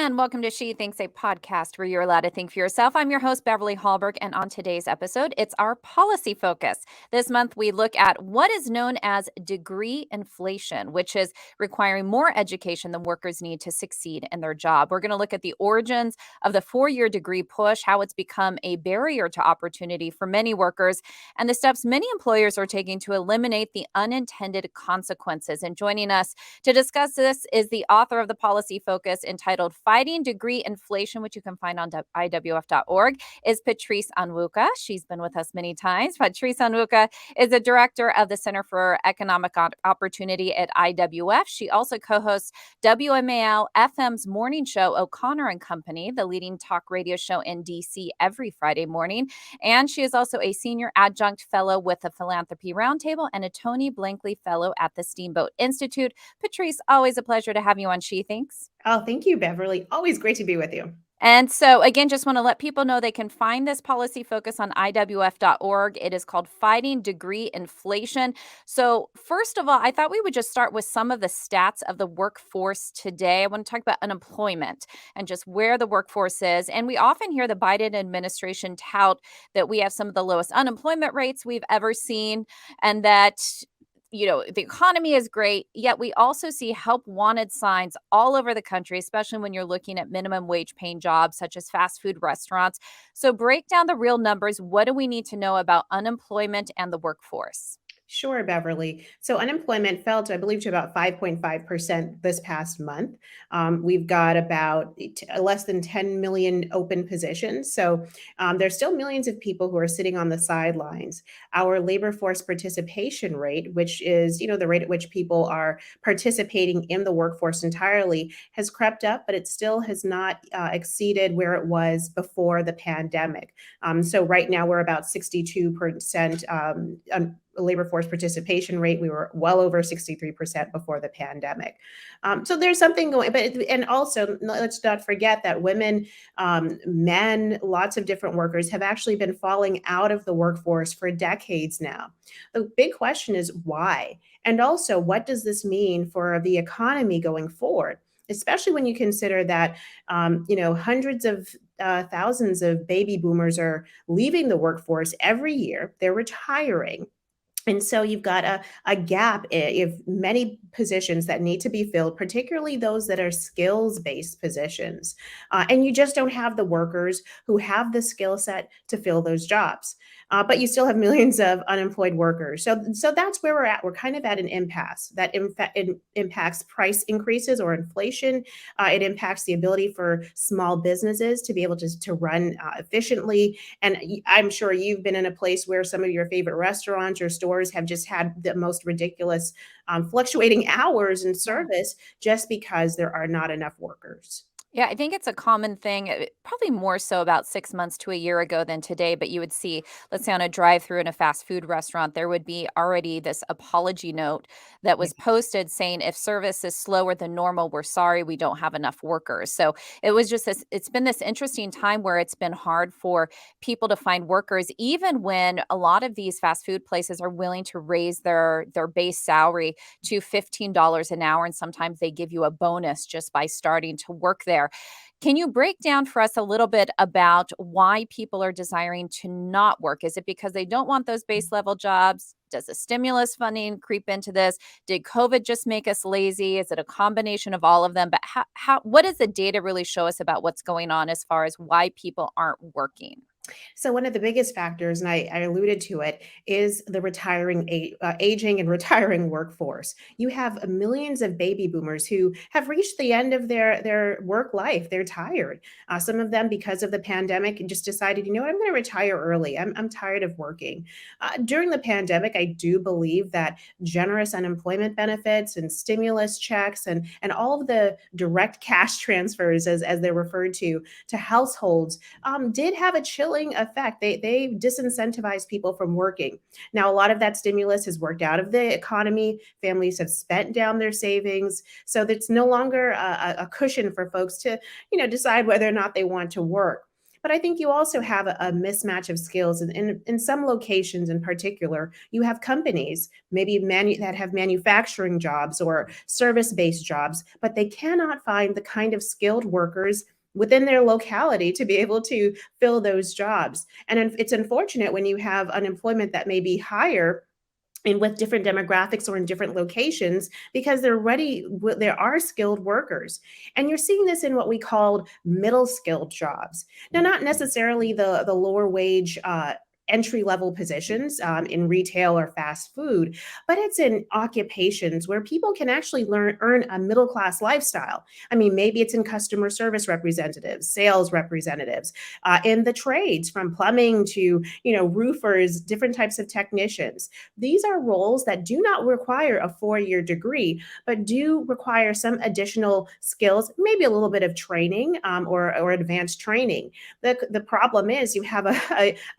and welcome to She Thinks, a podcast where you're allowed to think for yourself. I'm your host, Beverly Hallberg, and on today's episode, it's our policy focus. This month, we look at what is known as degree inflation, which is requiring more education than workers need to succeed in their job. We're going to look at the origins of the four-year degree push, how it's become a barrier to opportunity for many workers, and the steps many employers are taking to eliminate the unintended consequences. And joining us to discuss this is the author of the policy focus entitled Fighting Degree Inflation, which you can find on IWF.org, is Patrice Onwuka. She's been with us many times. Patrice Onwuka is the director of the Center for Economic Opportunity at IWF. She also co-hosts WMAL-FM's morning show, O'Connor and Company, the leading talk radio show in D.C. every Friday morning. And she is also a senior adjunct fellow with the Philanthropy Roundtable and a Tony Blankley Fellow at the Steamboat Institute. Patrice, always a pleasure to have you on She Thinks. Oh, thank you, Beverly. Always great to be with you. And so, again, just want to let people know they can find this policy focus on IWF.org. It is called Fighting Degree Inflation. So, first of all, I thought we would just start with some of the stats of the workforce today. I want to talk about unemployment and just where the workforce is. And we often hear the Biden administration tout that we have some of the lowest unemployment rates we've ever seen, and that the economy is great, yet we also see help wanted signs all over the country, especially when you're looking at minimum wage paying jobs such as fast food restaurants. So break down the real numbers. What do we need to know about unemployment and the workforce? Sure, Beverly. So unemployment fell to, I believe, to about 5.5% this past month. We've got about less than 10 million open positions. So there's still millions of people who are sitting on the sidelines. Our labor force participation rate, which is, the rate at which people are participating in the workforce entirely, has crept up, but it still has not exceeded where it was before the pandemic. So right now we're about 62% labor force participation rate. We were well over 63% before the pandemic. So there's something going, and also let's not forget that women, men, lots of different workers have actually been falling out of the workforce for decades now. The big question is why? And also, what does this mean for the economy going forward? Especially when you consider that, hundreds of thousands of baby boomers are leaving the workforce every year. They're retiring. And so you've got a gap of many positions that need to be filled, particularly those that are skills-based positions. And you just don't have the workers who have the skill set to fill those jobs. But you still have millions of unemployed workers. So that's where we're at. We're kind of at an impasse that it impacts price increases or inflation. It impacts the ability for small businesses to be able to run efficiently. And I'm sure you've been in a place where some of your favorite restaurants or stores have just had the most ridiculous fluctuating hours in service just because there are not enough workers. Yeah, I think it's a common thing, probably more so about 6 months to a year ago than today. But you would see, let's say on a drive-through in a fast food restaurant, there would be already this apology note that was posted saying, if service is slower than normal, we're sorry, we don't have enough workers. So it was just it's been this interesting time where it's been hard for people to find workers, even when a lot of these fast food places are willing to raise their base salary to $15 an hour. And sometimes they give you a bonus just by starting to work there. Can you break down for us a little bit about why people are desiring to not work? Is it because they don't want those base level jobs? Does the stimulus funding creep into this? Did COVID just make us lazy? Is it a combination of all of them? But what does the data really show us about what's going on as far as why people aren't working? So one of the biggest factors, and I alluded to it, is the aging and retiring workforce. You have millions of baby boomers who have reached the end of their work life. They're tired. Some of them, because of the pandemic, just decided, I'm going to retire early. I'm tired of working. During the pandemic, I do believe that generous unemployment benefits and stimulus checks and all of the direct cash transfers, as they're referred to households, did have a chilling effect. They disincentivize people from working. Now, a lot of that stimulus has worked out of the economy. Families have spent down their savings. So it's no longer a cushion for folks to, decide whether or not they want to work. But I think you also have a mismatch of skills. And in some locations in particular, you have companies maybe that have manufacturing jobs or service-based jobs, but they cannot find the kind of skilled workers within their locality to be able to fill those jobs. And it's unfortunate when you have unemployment that may be higher and with different demographics or in different locations because there are skilled workers, and you're seeing this in what we called middle skilled jobs. Now, not necessarily the lower wage entry level positions in retail or fast food, but it's in occupations where people can actually earn a middle class lifestyle. I mean, maybe it's in customer service representatives, sales representatives, in the trades from plumbing to roofers, different types of technicians. These are roles that do not require a 4-year degree, but do require some additional skills, maybe a little bit of training or advanced training. The problem is you have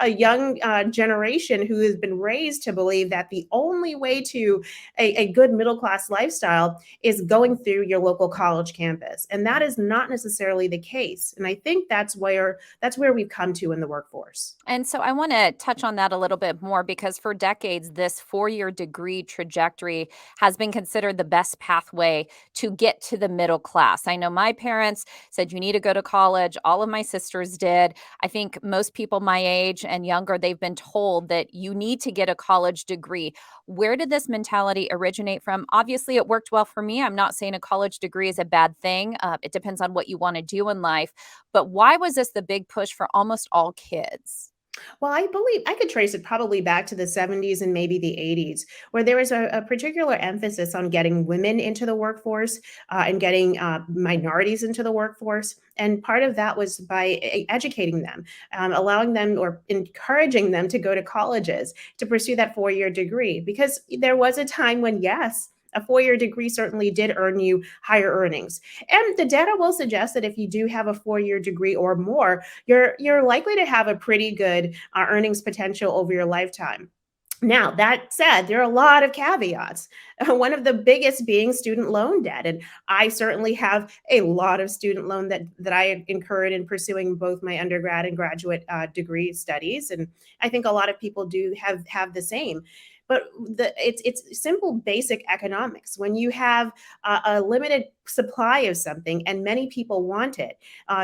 a young generation who has been raised to believe that the only way to a good middle class lifestyle is going through your local college campus, and that is not necessarily the case. And I think that's where we've come to in the workforce. And so I want to touch on that a little bit more because for decades, this 4-year degree trajectory has been considered the best pathway to get to the middle class. I know my parents said you need to go to college. All of my sisters did. I think most people my age and younger, they've been told that you need to get a college degree. Where did this mentality originate from? Obviously, it worked well for me. I'm not saying a college degree is a bad thing. It depends on what you want to do in life. But why was this the big push for almost all kids? Well, I believe I could trace it probably back to the 70s and maybe the 80s, where there was a particular emphasis on getting women into the workforce and getting minorities into the workforce. And part of that was by educating them, allowing them or encouraging them to go to colleges to pursue that 4-year degree. Because there was a time when, yes, a 4-year degree certainly did earn you higher earnings. And the data will suggest that if you do have a 4-year degree or more, you're likely to have a pretty good earnings potential over your lifetime. Now, that said, there are a lot of caveats. One of the biggest being student loan debt. And I certainly have a lot of student loan that I incurred in pursuing both my undergrad and graduate degree studies. And I think a lot of people do have the same. But it's simple, basic economics. When you have a limited supply of something and many people want it,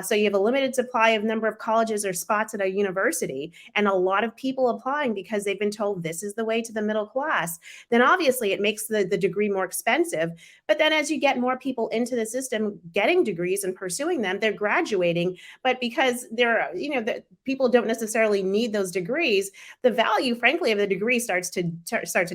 so you have a limited supply of number of colleges or spots at a university, and a lot of people applying because they've been told this is the way to the middle class, then obviously it makes the degree more expensive. But then as you get more people into the system getting degrees and pursuing them, they're graduating. But because the people don't necessarily need those degrees, the value, frankly, of the degree starts to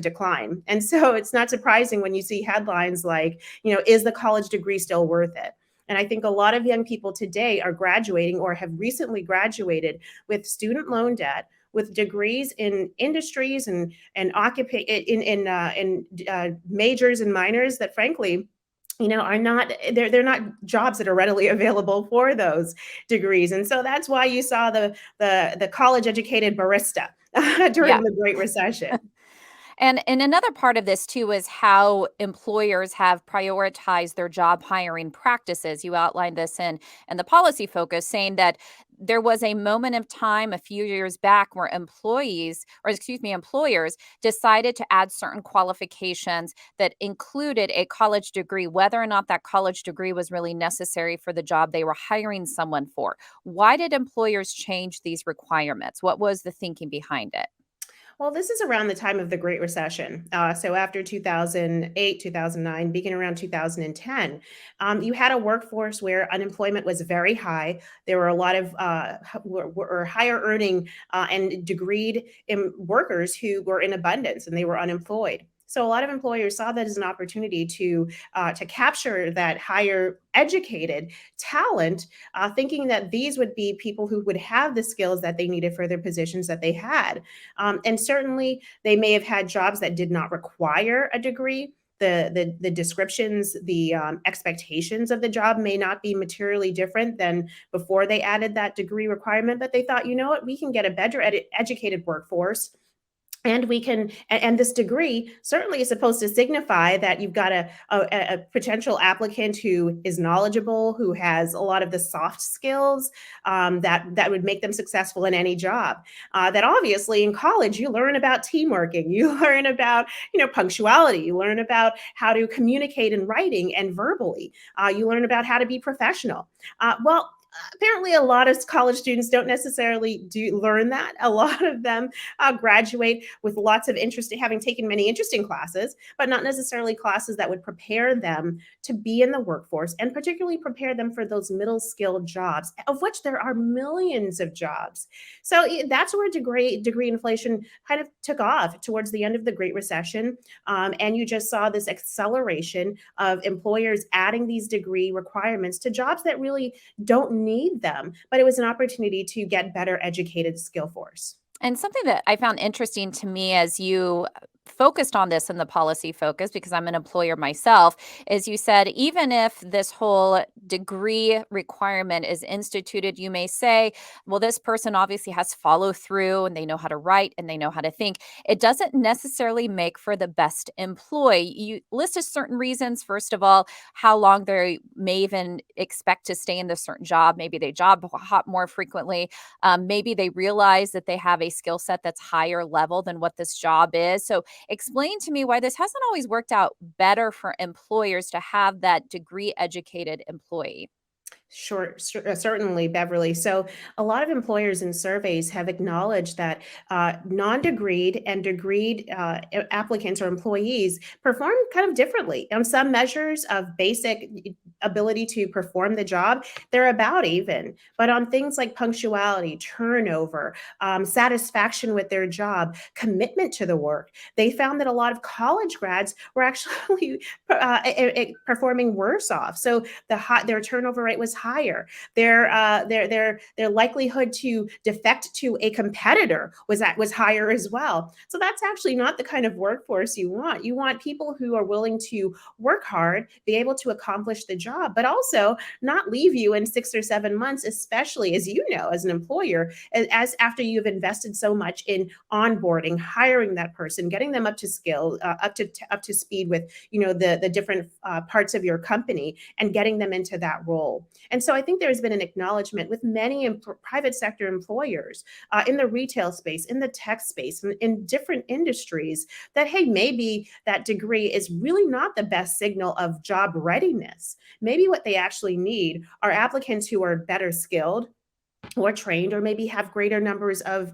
decline. And so it's not surprising when you see headlines like, is the college degree still worth it? And I think a lot of young people today are graduating or have recently graduated with student loan debt, with degrees in industries and majors and minors that, frankly, are not they're not jobs that are readily available for those degrees. And so that's why you saw the college educated barista during Yeah. the Great Recession. And another part of this too is how employers have prioritized their job hiring practices. You outlined this in the policy focus, saying that there was a moment of time a few years back where employers decided to add certain qualifications that included a college degree, whether or not that college degree was really necessary for the job they were hiring someone for. Why did employers change these requirements? What was the thinking behind it? Well, this is around the time of the Great Recession. So after 2008, 2009, beginning around 2010, you had a workforce where unemployment was very high. There were a lot of higher earning and degreed workers who were in abundance and they were unemployed. So a lot of employers saw that as an opportunity to capture that higher educated talent, thinking that these would be people who would have the skills that they needed for their positions that they had. And certainly they may have had jobs that did not require a degree. The descriptions, the expectations of the job may not be materially different than before they added that degree requirement, but they thought, you know what, we can get a better educated workforce And this degree certainly is supposed to signify that you've got a potential applicant who is knowledgeable, who has a lot of the soft skills that would make them successful in any job. That obviously in college you learn about team working, you learn about punctuality, you learn about how to communicate in writing and verbally, you learn about how to be professional. Well, apparently a lot of college students don't necessarily learn that. A lot of them graduate with lots of having taken many interesting classes, but not necessarily classes that would prepare them to be in the workforce, and particularly prepare them for those middle skilled jobs, of which there are millions of jobs. So that's where degree inflation kind of took off towards the end of the Great Recession. And you just saw this acceleration of employers adding these degree requirements to jobs that really don't need them, but it was an opportunity to get better educated skill force. And something that I found interesting to me as you focused on this in the policy focus, because I'm an employer myself, is you said even if this whole degree requirement is instituted, you may say, well, this person obviously has follow through and they know how to write and they know how to think. It doesn't necessarily make for the best employee. You listed certain reasons. First of all, how long they may even expect to stay in this certain job. Maybe they job hop more frequently. Maybe they realize that they have a skill set that's higher level than what this job is. So explain to me why this hasn't always worked out better for employers to have that degree educated employee. Sure, certainly, Beverly. So, a lot of employers in surveys have acknowledged that non-degreed and degreed applicants or employees perform kind of differently. On some measures of basic ability to perform the job, they're about even. But on things like punctuality, turnover, satisfaction with their job, commitment to the work, they found that a lot of college grads were actually performing worse off. So, their turnover rate was higher. Their likelihood to defect to a competitor was higher as well. So that's actually not the kind of workforce you want. You want people who are willing to work hard, be able to accomplish the job, but also not leave you in 6 or 7 months, especially as you know, as an employer, as after you've invested so much in onboarding, hiring that person, getting them up to skill, up to speed with the different parts of your company, and getting them into that role. And so I think there's been an acknowledgement with many private sector employers in the retail space, in the tech space, in different industries that, hey, maybe that degree is really not the best signal of job readiness. Maybe what they actually need are applicants who are better skilled or trained, or maybe have greater numbers of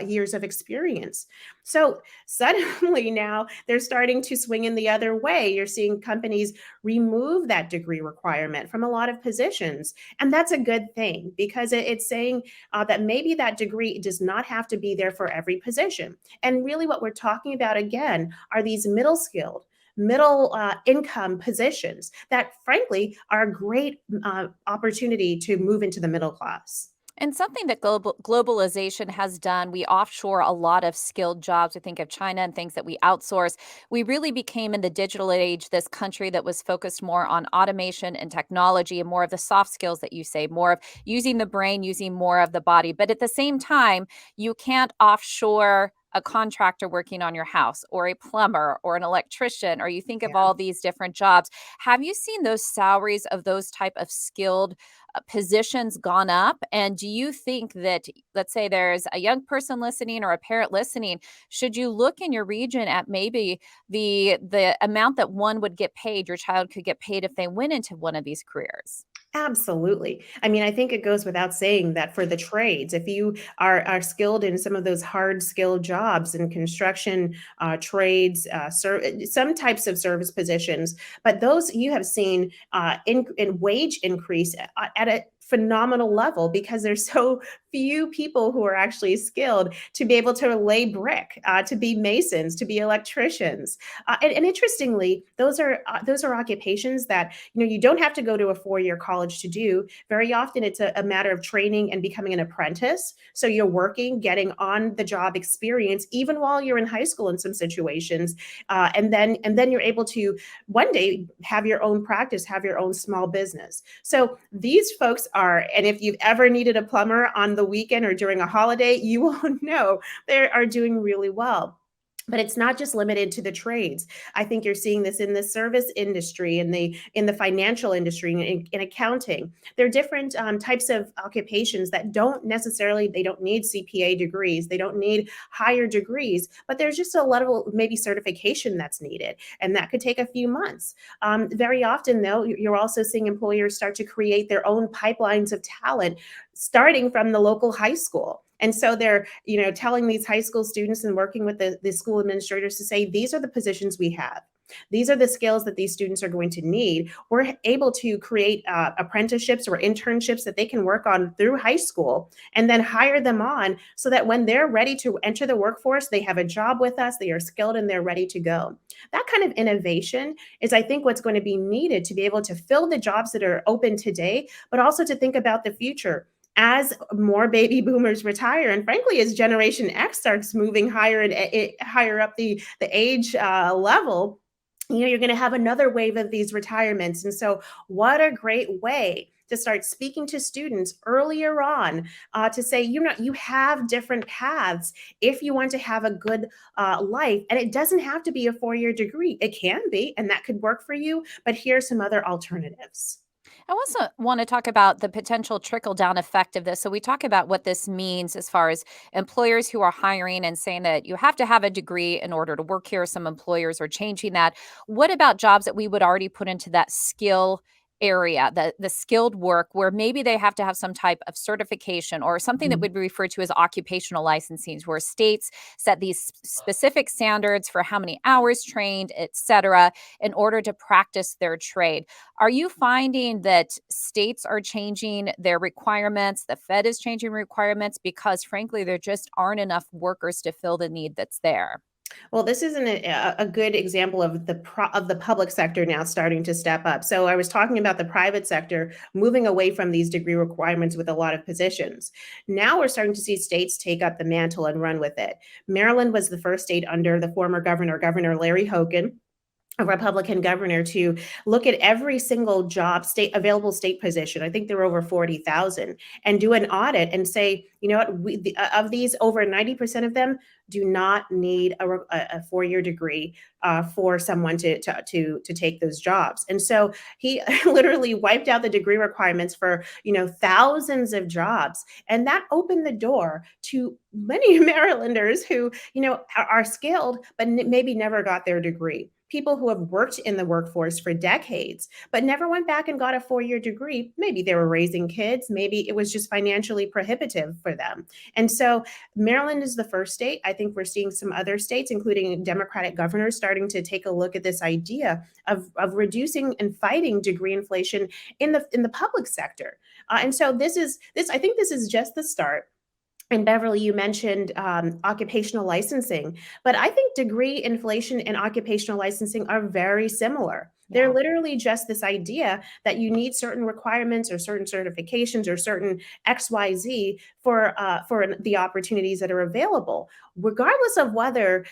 years of experience. So suddenly now they're starting to swing in the other way. You're seeing companies remove that degree requirement from a lot of positions. And that's a good thing, because it's saying that maybe that degree does not have to be there for every position. And really what we're talking about, again, are these middle skilled, middle income positions that frankly are a great opportunity to move into the middle class. And something that globalization has done, we offshore a lot of skilled jobs. We think of China and things that we outsource. We really became in the digital age this country that was focused more on automation and technology and more of the soft skills that you say, more of using the brain, using more of the body. But at the same time, you can't offshore a contractor working on your house, or a plumber, or an electrician, or you think of all these different jobs. Have you seen those salaries of those type of skilled positions gone up? And do you think that, let's say there's a young person listening or a parent listening, should you look in your region at maybe the amount that one would get paid, your child could get paid if they went into one of these careers? Absolutely. I mean, I think it goes without saying that for the trades, if you are skilled in some of those hard skilled jobs in construction, trades, some types of service positions, but those you have seen in wage increase at a phenomenal level, because there's so few people who are actually skilled to be able to lay brick, to be masons, to be electricians. And interestingly, those are occupations that you don't have to go to a 4-year college to do. Very often, it's a matter of training and becoming an apprentice. So you're working, getting on the job experience, even while you're in high school in some situations, and then you're able to one day have your own practice, have your own small business. So these folks and if you've ever needed a plumber on the weekend or during a holiday, you will know they are doing really well. But it's not just limited to the trades. I think you're seeing this in the service industry, in the financial industry, in accounting. There are different types of occupations that they don't need CPA degrees, they don't need higher degrees, but there's just a level maybe certification that's needed, and that could take a few months. Very often, though, you're also seeing employers start to create their own pipelines of talent, starting from the local high school. And so they're, telling these high school students and working with the school administrators to say, these are the positions we have. These are the skills that these students are going to need. We're able to create apprenticeships or internships that they can work on through high school and then hire them on so that when they're ready to enter the workforce, they have a job with us, they are skilled, and they're ready to go. That kind of innovation is, I think, what's going to be needed to be able to fill the jobs that are open today, but also to think about the future. As more baby boomers retire, and frankly, as Generation X starts moving higher and higher up the age level, you're going to have another wave of these retirements. And so, what a great way to start speaking to students earlier on, to say, you have different paths if you want to have a good life. And it doesn't have to be a 4-year degree. It can be, and that could work for you. But here's some other alternatives. I also want to talk about the potential trickle down effect of this. So, we talk about what this means as far as employers who are hiring and saying that you have to have a degree in order to work here. Some employers are changing that. What about jobs that we would already put into that skill area, the skilled work, where maybe they have to have some type of certification or something that would be referred to as occupational licensing, where states set these specific standards for how many hours trained, et cetera, in order to practice their trade? Are you finding that states are changing their requirements? The Fed is changing requirements because, frankly, there just aren't enough workers to fill the need that's there. Well, this isn't a good example of the public sector now starting to step up. So I was talking about the private sector moving away from these degree requirements with a lot of positions. Now we're starting to see states take up the mantle and run with it. Maryland was the first state under the former Governor Larry Hogan, a Republican governor, to look at every single available state position. I think there were over 40,000, and do an audit and say, you know what, of these, over 90% of them do not need a 4-year degree for someone to take those jobs. And so he literally wiped out the degree requirements for, thousands of jobs. And that opened the door to many Marylanders who, are skilled, but maybe never got their degree. People who have worked in the workforce for decades, but never went back and got a 4-year degree. Maybe they were raising kids. Maybe it was just financially prohibitive for them. And so Maryland is the first state. I think we're seeing some other states, including Democratic governors, starting to take a look at this idea of reducing and fighting degree inflation in the public sector. And so I think this is just the start. And Beverly, you mentioned occupational licensing, but I think degree inflation and occupational licensing are very similar. They're literally just this idea that you need certain requirements or certain certifications or certain XYZ for the opportunities that are available, regardless of whether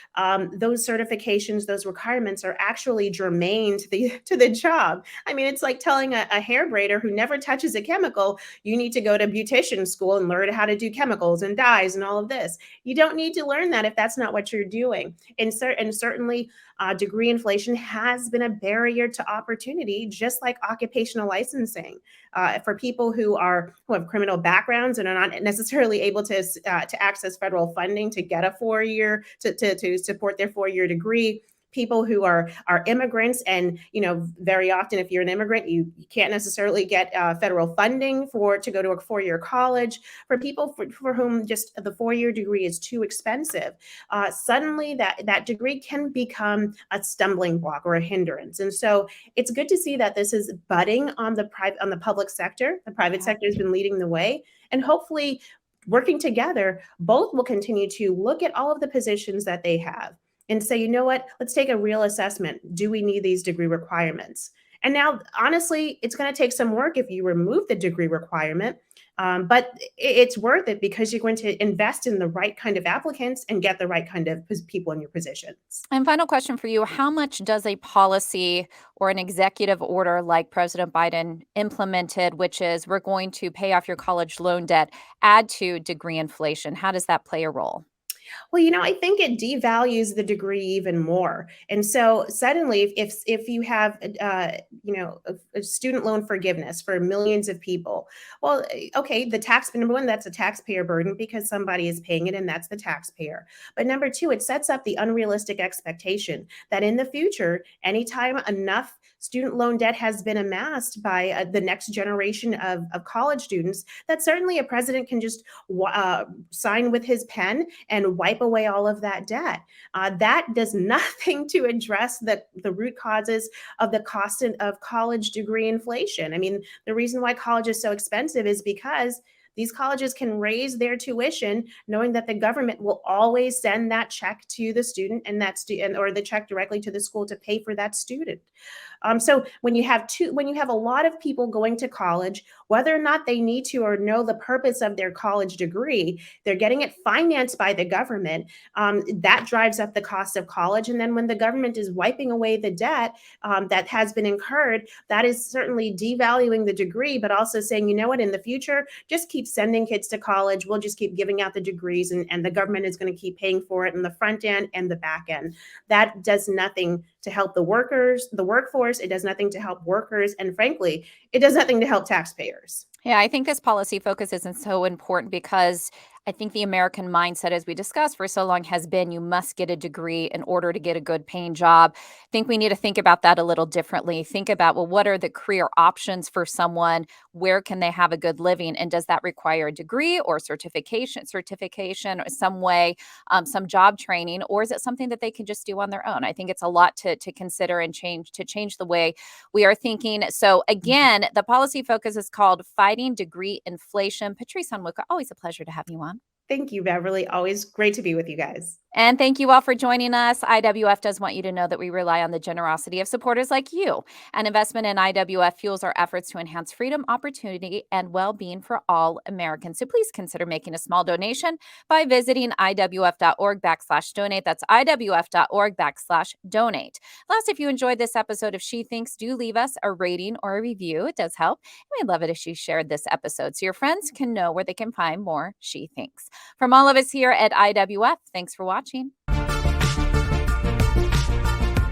those certifications, those requirements are actually germane to the job. I mean, it's like telling a hair braider who never touches a chemical, you need to go to beautician school and learn how to do chemicals and dyes and all of this. You don't need to learn that if that's not what you're doing. And certainly, degree inflation has been a barrier to opportunity, just like occupational licensing. For people who have criminal backgrounds and are not necessarily able to access federal funding to get a 4-year to support their 4-year degree. People who are immigrants, and very often, if you're an immigrant, you can't necessarily get federal funding to go to a 4-year college. For people for whom just the 4-year degree is too expensive, suddenly that degree can become a stumbling block or a hindrance. And so it's good to see that this is budding on the public sector. The private sector has been leading the way, and hopefully, working together, both will continue to look at all of the positions that they have and say, you know what, let's take a real assessment. Do we need these degree requirements? And now, honestly, it's going to take some work if you remove the degree requirement, but it's worth it because you're going to invest in the right kind of applicants and get the right kind of people in your positions. And final question for you. How much does a policy or an executive order like President Biden implemented, which is we're going to pay off your college loan debt, add to degree inflation? How does that play a role? Well, I think it devalues the degree even more. And so suddenly, if you have, a student loan forgiveness for millions of people, well, okay, number one, that's a taxpayer burden because somebody is paying it, and that's the taxpayer. But number two, it sets up the unrealistic expectation that in the future, anytime enough student loan debt has been amassed by the next generation of college students, that certainly a president can just sign with his pen and wipe away all of that debt. That does nothing to address the root causes of the cost of college degree inflation. I mean, the reason why college is so expensive is because these colleges can raise their tuition knowing that the government will always send that check to the student and or the check directly to the school to pay for that student. So when you have a lot of people going to college, whether or not they need to or know the purpose of their college degree, they're getting it financed by the government. That drives up the cost of college. And then when the government is wiping away the debt that has been incurred, that is certainly devaluing the degree, but also saying, you know what, in the future, just keep sending kids to college. We'll just keep giving out the degrees, and the government is going to keep paying for it in the front end and the back end. That does nothing to help the workforce. It does nothing to help workers. And frankly, it does nothing to help taxpayers. Yeah, I think this policy focus isn't so important because I think the American mindset, as we discussed for so long, has been you must get a degree in order to get a good paying job. I think we need to think about that a little differently. Think about, well, what are the career options for someone? Where can they have a good living? And does that require a degree or certification or some way, some job training, or is it something that they can just do on their own? I think it's a lot to consider and change the way we are thinking. So again, the policy focus is called Fighting Degree Inflation. Patrice Onwuka, always a pleasure to have you on. Thank you, Beverly. Always great to be with you guys. And thank you all for joining us. IWF does want you to know that we rely on the generosity of supporters like you. An investment in IWF fuels our efforts to enhance freedom, opportunity, and well-being for all Americans. So please consider making a small donation by visiting IWF.org/donate. That's IWF.org/donate. Last, if you enjoyed this episode of She Thinks, do leave us a rating or a review. It does help. And we'd love it if you shared this episode so your friends can know where they can find more She Thinks. From all of us here at IWF, thanks for watching.